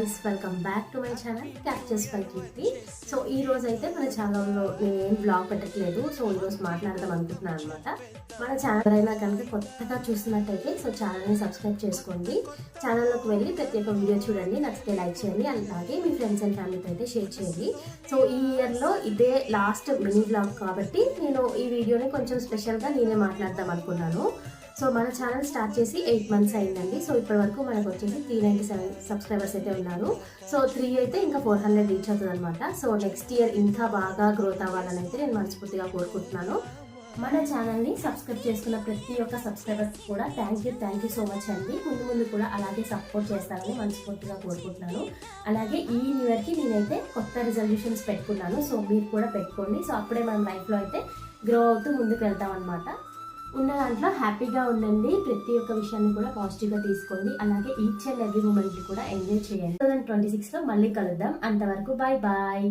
Guys, welcome back to my channel captures by Keerthi. So ఈ రోజు అయితే మన ఛానల్లో నేను ఏం బ్లాగ్ పెట్టట్లేదు. సో ఈ రోజు మాట్లాడదాం అనుకుంటున్నాను అనమాట. మన ఛానల్ ఎవరైనా కనుక కొత్తగా చూస్తున్నట్టయితే సో ఛానల్ని సబ్స్క్రైబ్ చేసుకోండి. ఛానల్లోకి వెళ్ళి ప్రతి ఒక్క వీడియో చూడండి, నచ్చితే లైక్ చేయండి, అలాగే మీ ఫ్రెండ్స్ అండ్ ఫ్యామిలీతో అయితే షేర్ చేయండి. సో ఈ ఇయర్లో ఇదే లాస్ట్ మినీ బ్లాగ్ కాబట్టి నేను ఈ వీడియోని కొంచెం స్పెషల్గా నేనే మాట్లాడదాం అనుకున్నాను. సో మన ఛానల్ స్టార్ట్ చేసి 8 months అయిందండి. సో ఇప్పటి వరకు మనకు వచ్చేసి 397 సబ్స్క్రైబర్స్ అయితే ఉన్నారు. సో 3 అయితే ఇంకా 400 రీచ్ అవుతుంది అనమాట. సో నెక్స్ట్ ఇయర్ ఇంకా బాగా గ్రోత్ అవ్వాలని అయితే నేను మనస్ఫూర్తిగా కోరుకుంటున్నాను. మన ఛానల్ని సబ్స్క్రైబ్ చేసుకున్న ప్రతి ఒక్క సబ్స్క్రైబర్స్ కూడా థ్యాంక్ యూ సో మచ్ అండి. ముందు కూడా అలాగే సపోర్ట్ చేస్తారని మనస్ఫూర్తిగా కోరుకుంటున్నాను. అలాగే ఈ న్యూ ఇయర్కి నేనైతే కొత్త రిజల్యూషన్స్ పెట్టుకున్నాను. సో మీరు కూడా పెట్టుకోండి. సో అప్పుడే మనం లైఫ్లో అయితే గ్రో అవుతూ ముందుకు వెళ్తాం అనమాట. ఉన్న దాంట్లో హ్యాపీగా ఉండండి, ప్రతి ఒక్క విషయాన్ని కూడా పాజిటివ్గా తీసుకోండి, అలాగే ఈచ్ అండ్ ఎవ్రీ మూమెంట్ కూడా ఎంజాయ్ చేయండి. 2026లో మళ్ళీ కలుద్దాం. అంతవరకు బాయ్ బాయ్.